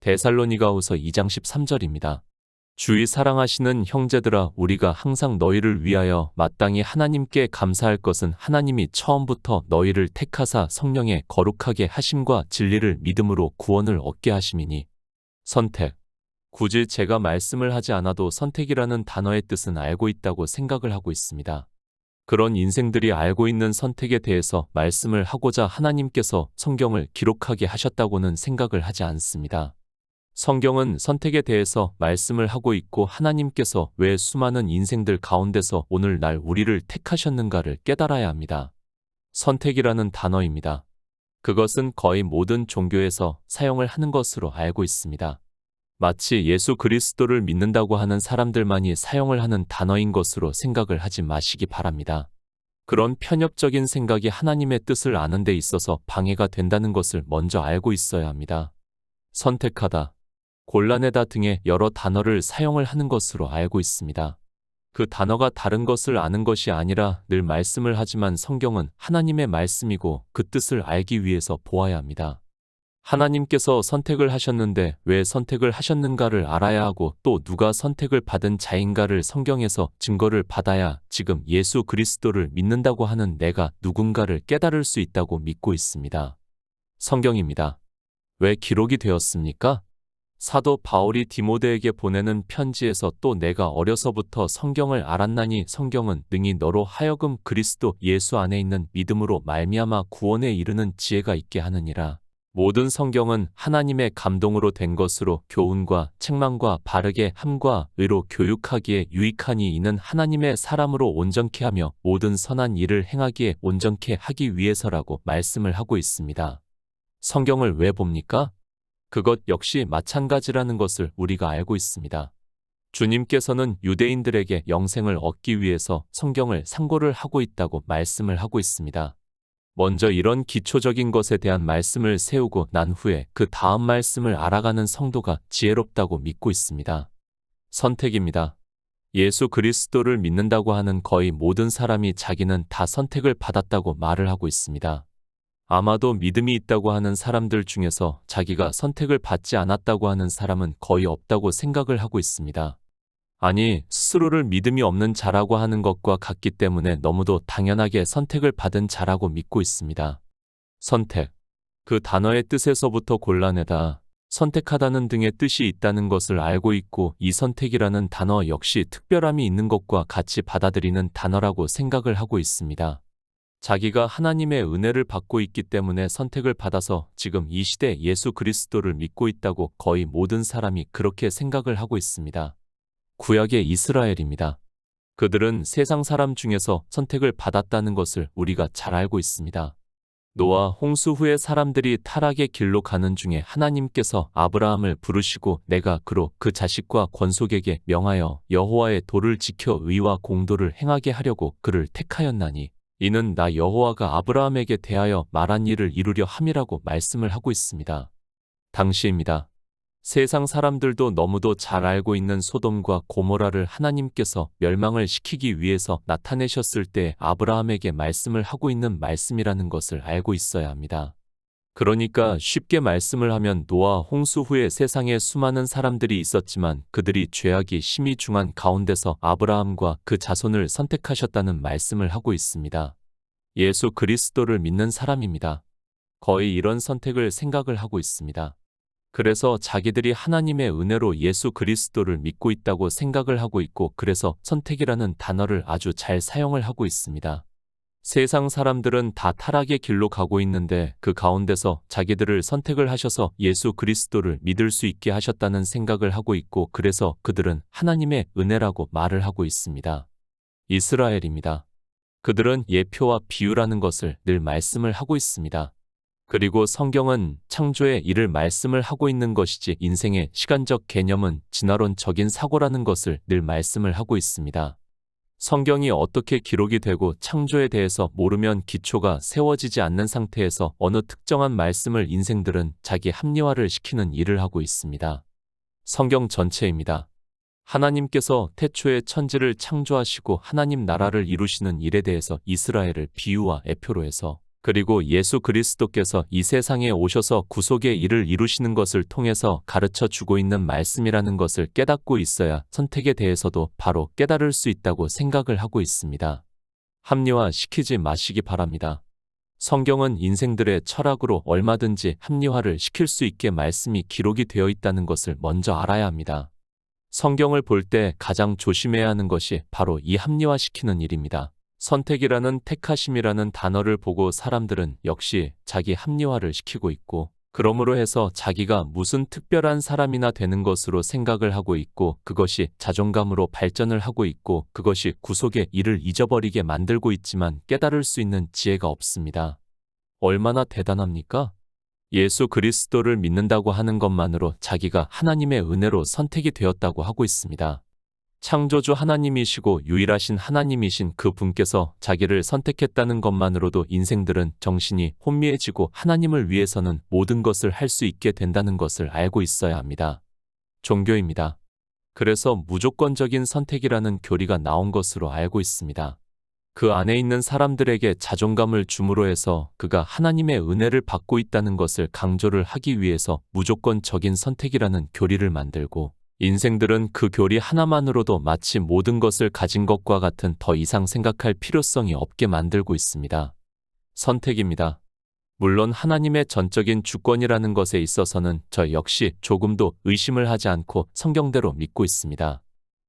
데살로니가후서 2장 13절입니다. 주의 사랑하시는 형제들아, 우리가 항상 너희를 위하여 마땅히 하나님께 감사할 것은 하나님이 처음부터 너희를 택하사 성령의 거룩하게 하심과 진리를 믿음으로 구원을 얻게 하심이니. 선택. 굳이 제가 말씀을 하지 않아도 선택이라는 단어의 뜻은 알고 있다고 생각을 하고 있습니다. 그런 인생들이 알고 있는 선택에 대해서 말씀을 하고자 하나님께서 성경을 기록하게 하셨다고는 생각을 하지 않습니다. 성경은 선택에 대해서 말씀을 하고 있고 하나님께서 왜 수많은 인생들 가운데서 오늘날 우리를 택하셨는가를 깨달아야 합니다. 선택이라는 단어입니다. 그것은 거의 모든 종교에서 사용을 하는 것으로 알고 있습니다. 마치 예수 그리스도를 믿는다고 하는 사람들만이 사용을 하는 단어인 것으로 생각을 하지 마시기 바랍니다. 그런 편협적인 생각이 하나님의 뜻을 아는 데 있어서 방해가 된다는 것을 먼저 알고 있어야 합니다. 선택하다, 곤란하다 등의 여러 단어를 사용을 하는 것으로 알고 있습니다. 그 단어가 다른 것을 아는 것이 아니라 늘 말씀을 하지만 성경은 하나님의 말씀이고 그 뜻을 알기 위해서 보아야 합니다. 하나님께서 선택을 하셨는데 왜 선택을 하셨는가를 알아야 하고 또 누가 선택을 받은 자인가를 성경에서 증거를 받아야 지금 예수 그리스도를 믿는다고 하는 내가 누군가를 깨달을 수 있다고 믿고 있습니다. 성경입니다. 왜 기록이 되었습니까? 사도 바울이 디모데에게 보내는 편지에서 또 내가 어려서부터 성경을 알았나니 성경은 능히 너로 하여금 그리스도 예수 안에 있는 믿음으로 말미암아 구원에 이르는 지혜가 있게 하느니라. 모든 성경은 하나님의 감동으로 된 것으로 교훈과 책망과 바르게 함과 의로 교육하기에 유익하니 이는 하나님의 사람으로 온전케 하며 모든 선한 일을 행하기에 온전케 하기 위해서라고 말씀을 하고 있습니다. 성경을 왜 봅니까? 그것 역시 마찬가지라는 것을 우리가 알고 있습니다. 주님께서는 유대인들에게 영생을 얻기 위해서 성경을 상고를 하고 있다고 말씀을 하고 있습니다. 먼저 이런 기초적인 것에 대한 말씀을 세우고 난 후에 그 다음 말씀을 알아가는 성도가 지혜롭다고 믿고 있습니다. 선택입니다. 예수 그리스도를 믿는다고 하는 거의 모든 사람이 자기는 다 선택을 받았다고 말을 하고 있습니다. 아마도 믿음이 있다고 하는 사람들 중에서 자기가 선택을 받지 않았다고 하는 사람은 거의 없다고 생각을 하고 있습니다. 아니, 스스로를 믿음이 없는 자라고 하는 것과 같기 때문에 너무도 당연하게 선택을 받은 자라고 믿고 있습니다. 선택. 그 단어의 뜻에서부터 곤란하다, 선택하다는 등의 뜻이 있다는 것을 알고 있고 이 선택이라는 단어 역시 특별함이 있는 것과 같이 받아들이는 단어라고 생각을 하고 있습니다. 자기가 하나님의 은혜를 받고 있기 때문에 선택을 받아서 지금 이 시대 예수 그리스도를 믿고 있다고 거의 모든 사람이 그렇게 생각을 하고 있습니다. 구약의 이스라엘입니다. 그들은 세상 사람 중에서 선택을 받았다는 것을 우리가 잘 알고 있습니다. 노아 홍수 후에 사람들이 타락의 길로 가는 중에 하나님께서 아브라함을 부르시고 내가 그로 그 자식과 권속에게 명하여 여호와의 도를 지켜 의와 공도를 행하게 하려고 그를 택하였나니 이는 나 여호와가 아브라함에게 대하여 말한 일을 이루려 함이라고 말씀을 하고 있습니다. 당시입니다. 세상 사람들도 너무도 잘 알고 있는 소돔과 고모라를 하나님께서 멸망을 시키기 위해서 나타내셨을 때 아브라함에게 말씀을 하고 있는 말씀이라는 것을 알고 있어야 합니다. 그러니까 쉽게 말씀을 하면 노아 홍수 후에 세상에 수많은 사람들이 있었지만 그들이 죄악이 심히 중한 가운데서 아브라함과 그 자손을 선택하셨다는 말씀을 하고 있습니다. 예수 그리스도를 믿는 사람입니다. 거의 이런 선택을 생각을 하고 있습니다. 그래서 자기들이 하나님의 은혜로 예수 그리스도를 믿고 있다고 생각을 하고 있고 그래서 선택이라는 단어를 아주 잘 사용을 하고 있습니다. 세상 사람들은 다 타락의 길로 가고 있는데 그 가운데서 자기들을 선택을 하셔서 예수 그리스도를 믿을 수 있게 하셨다는 생각을 하고 있고 그래서 그들은 하나님의 은혜라고 말을 하고 있습니다. 이스라엘입니다. 그들은 예표와 비유라는 것을 늘 말씀을 하고 있습니다. 그리고 성경은 창조의 일을 말씀을 하고 있는 것이지 인생의 시간적 개념은 진화론적인 사고라는 것을 늘 말씀을 하고 있습니다. 성경이 어떻게 기록이 되고 창조에 대해서 모르면 기초가 세워지지 않는 상태에서 어느 특정한 말씀을 인생들은 자기 합리화를 시키는 일을 하고 있습니다. 성경 전체입니다. 하나님께서 태초에 천지를 창조하시고 하나님 나라를 이루시는 일에 대해서 이스라엘을 비유와 예표로 해서 그리고 예수 그리스도께서 이 세상에 오셔서 구속의 일을 이루시는 것을 통해서 가르쳐 주고 있는 말씀이라는 것을 깨닫고 있어야 선택에 대해서도 바로 깨달을 수 있다고 생각을 하고 있습니다. 합리화시키지 마시기 바랍니다. 성경은 인생들의 철학으로 얼마든지 합리화를 시킬 수 있게 말씀이 기록이 되어 있다는 것을 먼저 알아야 합니다. 성경을 볼 때 가장 조심해야 하는 것이 바로 이 합리화시키는 일입니다. 선택이라는 택하심이라는 단어를 보고 사람들은 역시 자기 합리화를 시키고 있고, 그러므로 해서 자기가 무슨 특별한 사람이나 되는 것으로 생각을 하고 있고, 그것이 자존감으로 발전을 하고 있고, 그것이 구속의 일을 잊어버리게 만들고 있지만 깨달을 수 있는 지혜가 없습니다. 얼마나 대단합니까? 예수 그리스도를 믿는다고 하는 것만으로 자기가 하나님의 은혜로 선택이 되었다고 하고 있습니다. 창조주 하나님이시고 유일하신 하나님이신 그 분께서 자기를 선택했다는 것만으로도 인생들은 정신이 혼미해지고 하나님을 위해서는 모든 것을 할 수 있게 된다는 것을 알고 있어야 합니다. 종교입니다. 그래서 무조건적인 선택이라는 교리가 나온 것으로 알고 있습니다. 그 안에 있는 사람들에게 자존감을 줌으로 해서 그가 하나님의 은혜를 받고 있다는 것을 강조를 하기 위해서 무조건적인 선택이라는 교리를 만들고, 인생들은 그 교리 하나만으로도 마치 모든 것을 가진 것과 같은 더 이상 생각할 필요성이 없게 만들고 있습니다. 선택입니다. 물론 하나님의 전적인 주권이라는 것에 있어서는 저 역시 조금도 의심을 하지 않고 성경대로 믿고 있습니다.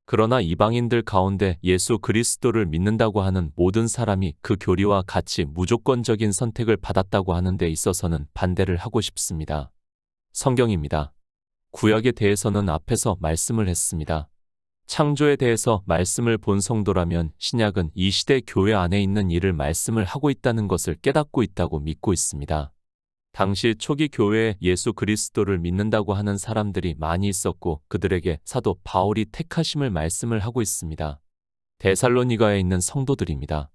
그러나 이방인들 가운데 예수 그리스도를 믿는다고 하는 모든 사람이 그 교리와 같이 무조건적인 선택을 받았다고 하는 데 있어서는 반대를 하고 싶습니다. 성경입니다. 구약에 대해서는 앞에서 말씀을 했습니다. 창조에 대해서 말씀을 본 성도라면 신약은 이 시대 교회 안에 있는 일을 말씀을 하고 있다는 것을 깨닫고 있다고 믿고 있습니다. 당시 초기 교회에 예수 그리스도를 믿는다고 하는 사람들이 많이 있었고, 그들에게 사도 바울이 택하심을 말씀을 하고 있습니다. 데살로니가에 있는 성도들입니다.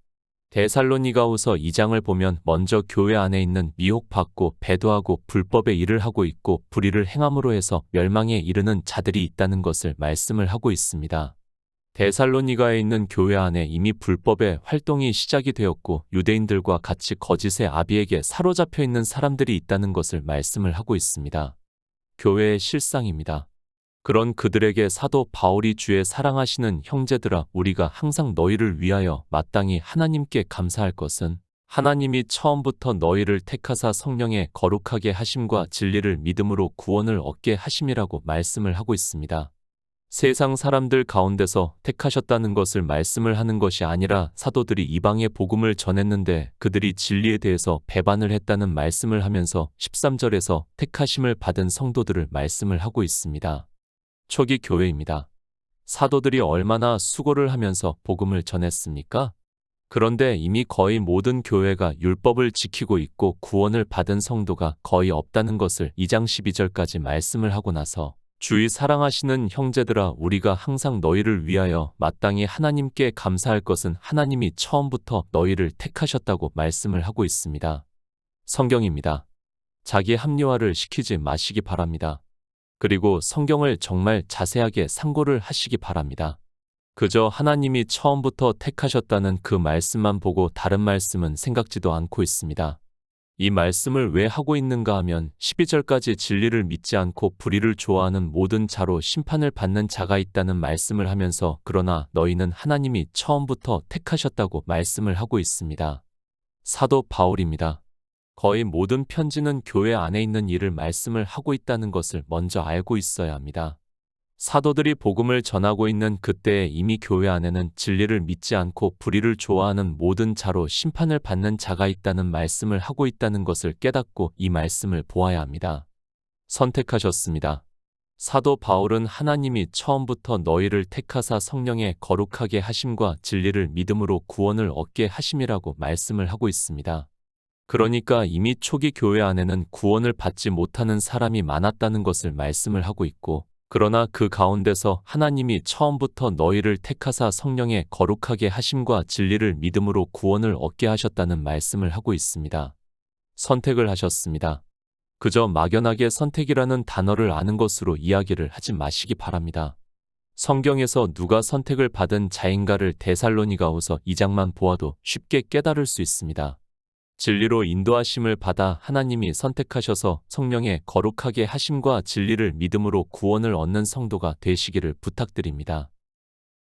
데살로니가후서 2장을 보면 먼저 교회 안에 있는 미혹받고 배도하고 불법의 일을 하고 있고 불의를 행함으로 해서 멸망에 이르는 자들이 있다는 것을 말씀을 하고 있습니다. 데살로니가에 있는 교회 안에 이미 불법의 활동이 시작이 되었고 유대인들과 같이 거짓의 아비에게 사로잡혀 있는 사람들이 있다는 것을 말씀을 하고 있습니다. 교회의 실상입니다. 그런 그들에게 사도 바울이 주의 사랑하시는 형제들아, 우리가 항상 너희를 위하여 마땅히 하나님께 감사할 것은 하나님이 처음부터 너희를 택하사 성령의 거룩하게 하심과 진리를 믿음으로 구원을 얻게 하심이라고 말씀을 하고 있습니다. 세상 사람들 가운데서 택하셨다는 것을 말씀을 하는 것이 아니라 사도들이 이방의 복음을 전했는데 그들이 진리에 대해서 배반을 했다는 말씀을 하면서 13절에서 택하심을 받은 성도들을 말씀을 하고 있습니다. 초기 교회입니다. 사도들이 얼마나 수고를 하면서 복음을 전했습니까? 그런데 이미 거의 모든 교회가 율법을 지키고 있고 구원을 받은 성도가 거의 없다는 것을 2장 12절까지 말씀을 하고 나서 주의 사랑하시는 형제들아, 우리가 항상 너희를 위하여 마땅히 하나님께 감사할 것은 하나님이 처음부터 너희를 택하셨다고 말씀을 하고 있습니다. 성경입니다. 자기 합리화를 시키지 마시기 바랍니다. 그리고 성경을 정말 자세하게 상고를 하시기 바랍니다. 그저 하나님이 처음부터 택하셨다는 그 말씀만 보고 다른 말씀은 생각지도 않고 있습니다. 이 말씀을 왜 하고 있는가 하면 12절까지 진리를 믿지 않고 불의를 좋아하는 모든 자로 심판을 받는 자가 있다는 말씀을 하면서 그러나 너희는 하나님이 처음부터 택하셨다고 말씀을 하고 있습니다. 사도 바울입니다. 거의 모든 편지는 교회 안에 있는 일을 말씀을 하고 있다는 것을 먼저 알고 있어야 합니다. 사도들이 복음을 전하고 있는 그때에 이미 교회 안에는 진리를 믿지 않고 불의를 좋아하는 모든 자로 심판을 받는 자가 있다는 말씀을 하고 있다는 것을 깨닫고 이 말씀을 보아야 합니다. 선택하셨습니다. 사도 바울은 하나님이 처음부터 너희를 택하사 성령의 거룩하게 하심과 진리를 믿음으로 구원을 얻게 하심이라고 말씀을 하고 있습니다. 그러니까 이미 초기 교회 안에는 구원을 받지 못하는 사람이 많았다는 것을 말씀을 하고 있고, 그러나 그 가운데서 하나님이 처음부터 너희를 택하사 성령의 거룩하게 하심과 진리를 믿음으로 구원을 얻게 하셨다는 말씀을 하고 있습니다. 선택을 하셨습니다. 그저 막연하게 선택이라는 단어를 아는 것으로 이야기를 하지 마시기 바랍니다. 성경에서 누가 선택을 받은 자인가를 데살로니가후서 2장만 보아도 쉽게 깨달을 수 있습니다. 진리로 인도하심을 받아 하나님이 선택하셔서 성령의 거룩하게 하심과 진리를 믿음으로 구원을 얻는 성도가 되시기를 부탁드립니다.